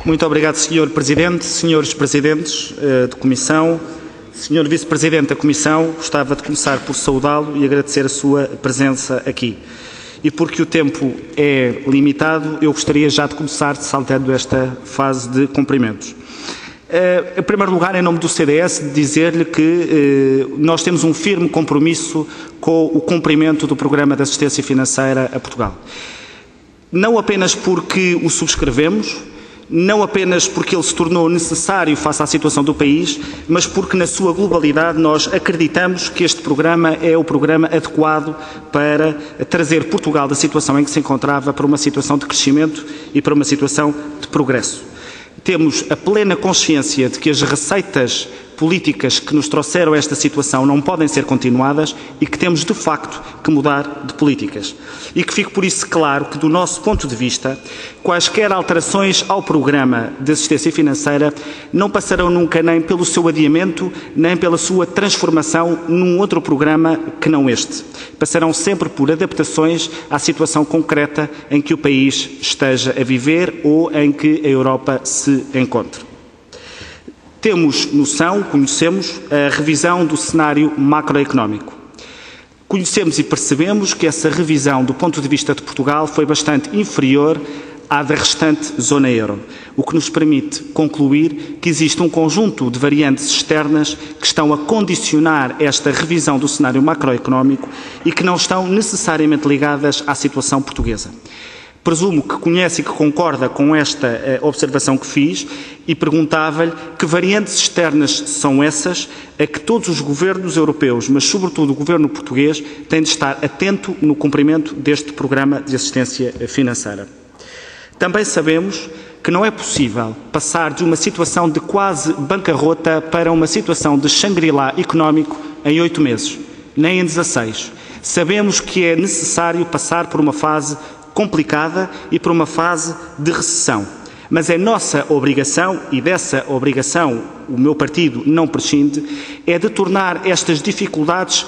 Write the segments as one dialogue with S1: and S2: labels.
S1: Muito obrigado, Sr. Presidente, Srs. Presidentes de Comissão, Sr. Vice-Presidente da Comissão, gostava de começar por saudá-lo e agradecer a sua presença aqui. E porque o tempo é limitado, eu gostaria já de começar saltando esta fase de cumprimentos. Em primeiro lugar, em nome do CDS, dizer-lhe que nós temos um firme compromisso com o cumprimento do Programa de Assistência Financeira a Portugal. Não apenas porque o subscrevemos, não apenas porque ele se tornou necessário face à situação do país, mas porque na sua globalidade nós acreditamos que este programa é o programa adequado para trazer Portugal da situação em que se encontrava para uma situação de crescimento e para uma situação de progresso. Temos a plena consciência de que as receitas políticas que nos trouxeram a esta situação não podem ser continuadas e que temos, de facto, que mudar de políticas. E que fique por isso claro que, do nosso ponto de vista, quaisquer alterações ao programa de assistência financeira não passarão nunca nem pelo seu adiamento, nem pela sua transformação num outro programa que não este. Passarão sempre por adaptações à situação concreta em que o país esteja a viver ou em que a Europa se encontre. Temos noção, conhecemos a revisão do cenário macroeconómico. Conhecemos e percebemos que essa revisão, do ponto de vista de Portugal, foi bastante inferior à da restante zona euro, o que nos permite concluir que existe um conjunto de variantes externas que estão a condicionar esta revisão do cenário macroeconómico e que não estão necessariamente ligadas à situação portuguesa. Presumo que conhece e que concorda com esta observação que fiz e perguntava-lhe que variantes externas são essas a que todos os governos europeus, mas sobretudo o governo português, têm de estar atento no cumprimento deste programa de assistência financeira. Também sabemos que não é possível passar de uma situação de quase bancarrota para uma situação de Shangri-La económico em 8 meses, nem em 16. Sabemos que é necessário passar por uma fase complicada e por uma fase de recessão. Mas é nossa obrigação, e dessa obrigação o meu partido não prescinde, é de tornar estas dificuldades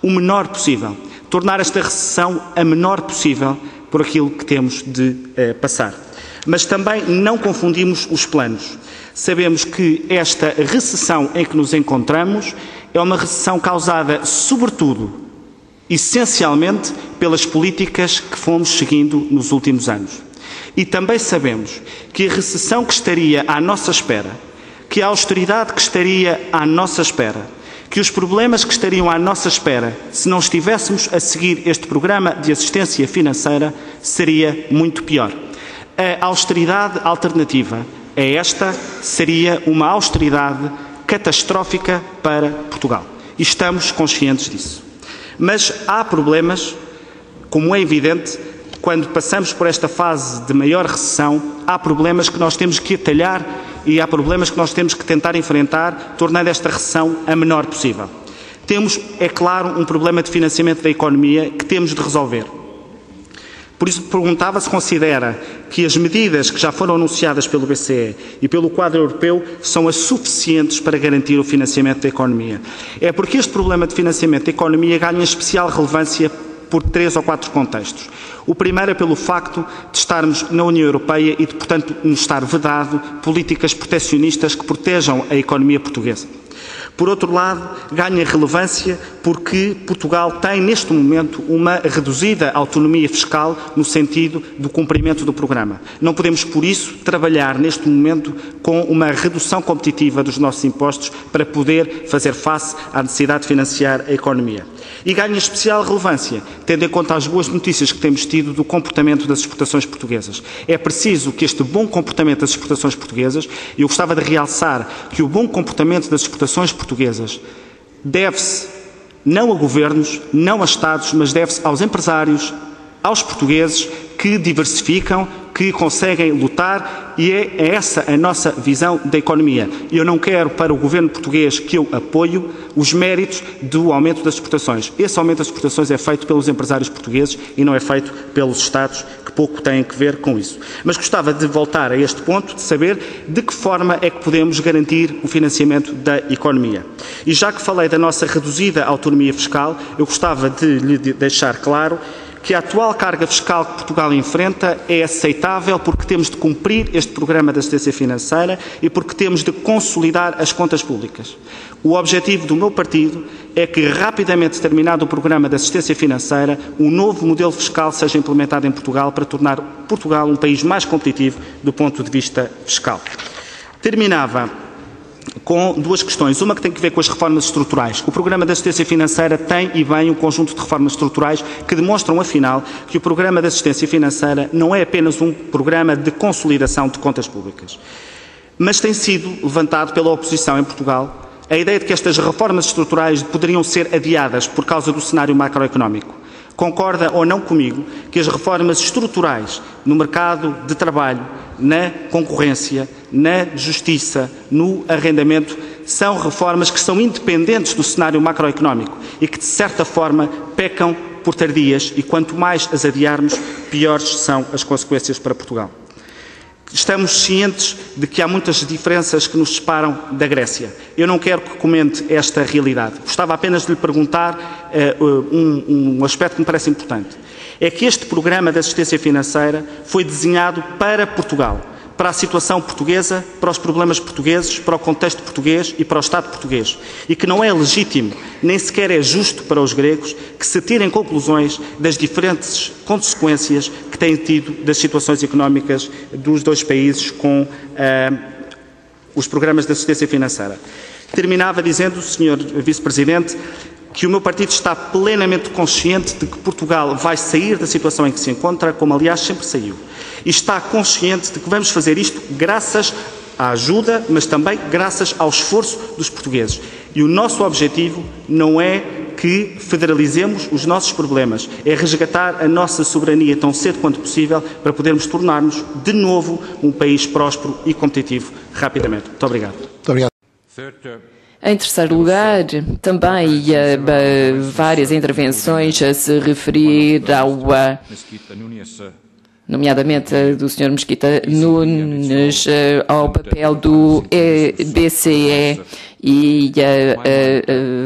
S1: o menor possível, tornar esta recessão a menor possível por aquilo que temos de passar. Mas também não confundimos os planos. Sabemos que esta recessão em que nos encontramos é uma recessão causada, sobretudo, essencialmente pelas políticas que fomos seguindo nos últimos anos. E também sabemos que a recessão que estaria à nossa espera, que a austeridade que estaria à nossa espera, que os problemas que estariam à nossa espera, se não estivéssemos a seguir este programa de assistência financeira, seria muito pior. A austeridade alternativa a esta seria uma austeridade catastrófica para Portugal. E estamos conscientes disso. Mas há problemas, como é evidente, quando passamos por esta fase de maior recessão, há problemas que nós temos que atalhar e há problemas que nós temos que tentar enfrentar, tornando esta recessão a menor possível. Temos, é claro, um problema de financiamento da economia que temos de resolver. Por isso perguntava se considera que as medidas que já foram anunciadas pelo BCE e pelo quadro europeu são as suficientes para garantir o financiamento da economia. É porque este problema de financiamento da economia ganha especial relevância por 3 ou 4 contextos. O primeiro é pelo facto de estarmos na União Europeia e de, portanto, nos estar vedado políticas proteccionistas que protejam a economia portuguesa. Por outro lado, ganha relevância porque Portugal tem, neste momento, uma reduzida autonomia fiscal no sentido do cumprimento do programa. Não podemos, por isso, trabalhar neste momento com uma redução competitiva dos nossos impostos para poder fazer face à necessidade de financiar a economia. E ganha especial relevância, tendo em conta as boas notícias que temos tido do comportamento das exportações portuguesas. É preciso que este bom comportamento das exportações portuguesas, e eu gostava de realçar que o bom comportamento das exportações portuguesas deve-se não a governos, não a Estados, mas deve-se aos empresários, aos portugueses que diversificam, que conseguem lutar, e é essa a nossa visão da economia. Eu não quero para o governo português que eu apoio os méritos do aumento das exportações. Esse aumento das exportações é feito pelos empresários portugueses e não é feito pelos Estados, que pouco têm a ver com isso. Mas gostava de voltar a este ponto, de saber de que forma é que podemos garantir o financiamento da economia. E já que falei da nossa reduzida autonomia fiscal, eu gostava de lhe deixar claro que a atual carga fiscal que Portugal enfrenta é aceitável porque temos de cumprir este programa de assistência financeira e porque temos de consolidar as contas públicas. O objetivo do meu partido é que, rapidamente terminado o programa de assistência financeira, um novo modelo fiscal seja implementado em Portugal para tornar Portugal um país mais competitivo do ponto de vista fiscal. Terminava com duas questões. Uma que tem a ver com as reformas estruturais. O programa de assistência financeira tem e bem um conjunto de reformas estruturais que demonstram, afinal, que o programa de assistência financeira não é apenas um programa de consolidação de contas públicas. Mas tem sido levantado pela oposição em Portugal a ideia de que estas reformas estruturais poderiam ser adiadas por causa do cenário macroeconómico. Concorda ou não comigo que as reformas estruturais no mercado de trabalho, na concorrência, na justiça, no arrendamento, são reformas que são independentes do cenário macroeconómico e que, de certa forma, pecam por tardias e, quanto mais as adiarmos, piores são as consequências para Portugal. Estamos cientes de que há muitas diferenças que nos separam da Grécia. Eu não quero que comente esta realidade. Gostava apenas de lhe perguntar um aspecto que me parece importante. É que este programa de assistência financeira foi desenhado para Portugal, para a situação portuguesa, para os problemas portugueses, para o contexto português e para o Estado português. E que não é legítimo, nem sequer é justo para os gregos, que se tirem conclusões das diferentes consequências que têm tido das situações económicas dos dois países com os programas de assistência financeira. Terminava dizendo, Sr. Vice-Presidente, que o meu partido está plenamente consciente de que Portugal vai sair da situação em que se encontra, como aliás sempre saiu. E está consciente de que vamos fazer isto graças à ajuda, mas também graças ao esforço dos portugueses. E o nosso objetivo não é que federalizemos os nossos problemas, é resgatar a nossa soberania tão cedo quanto possível para podermos tornar-nos de novo um país próspero e competitivo rapidamente. Muito obrigado.
S2: Muito obrigado.
S3: Em terceiro lugar, também várias intervenções a se referir nomeadamente do Sr. Mesquita Nunes, ao papel do BCE e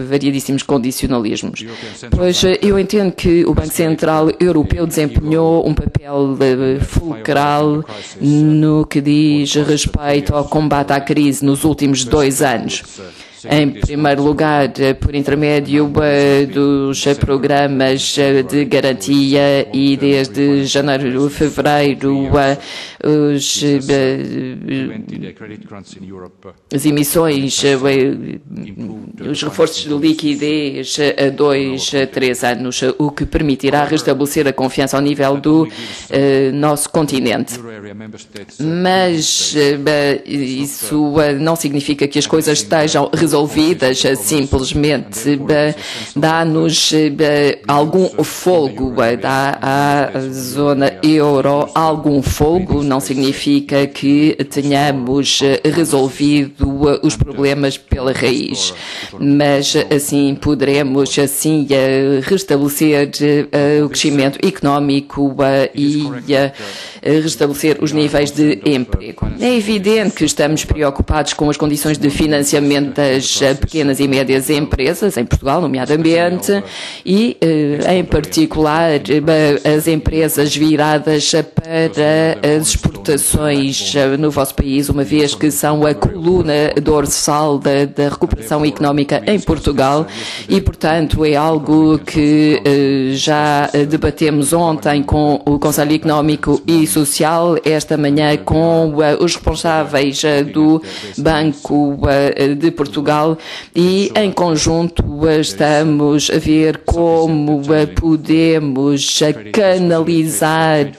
S3: variadíssimos condicionalismos. Pois eu entendo que o Banco Central Europeu desempenhou um papel fulcral no que diz respeito ao combate à crise nos últimos 2 anos. Em primeiro lugar, por intermédio dos programas de garantia e desde janeiro, fevereiro, as emissões, os reforços de liquidez a 2 a 3 anos, o que permitirá restabelecer a confiança ao nível do nosso continente. Mas isso não significa que as coisas estejam resolvidas, simplesmente dá-nos algum folgo, dá à zona euro algum folgo, não significa que tenhamos resolvido os problemas pela raiz, mas assim poderemos restabelecer o crescimento económico e restabelecer os níveis de emprego. É evidente que estamos preocupados com as condições de financiamento das pequenas e médias empresas, em Portugal, nomeadamente, e, em particular, as empresas viradas para as exportações no vosso país, uma vez que são a coluna dorsal da recuperação económica em Portugal e, portanto, é algo que já debatemos ontem com o Conselho Económico e Social, esta manhã com os responsáveis do Banco de Portugal e, em conjunto, estamos a ver como podemos canalizar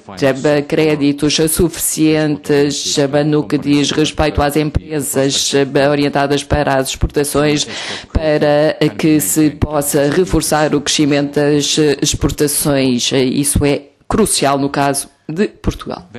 S3: créditos suficientes no que diz respeito às empresas orientadas para as exportações para que se possa reforçar o crescimento das exportações. Isso é crucial no caso de Portugal.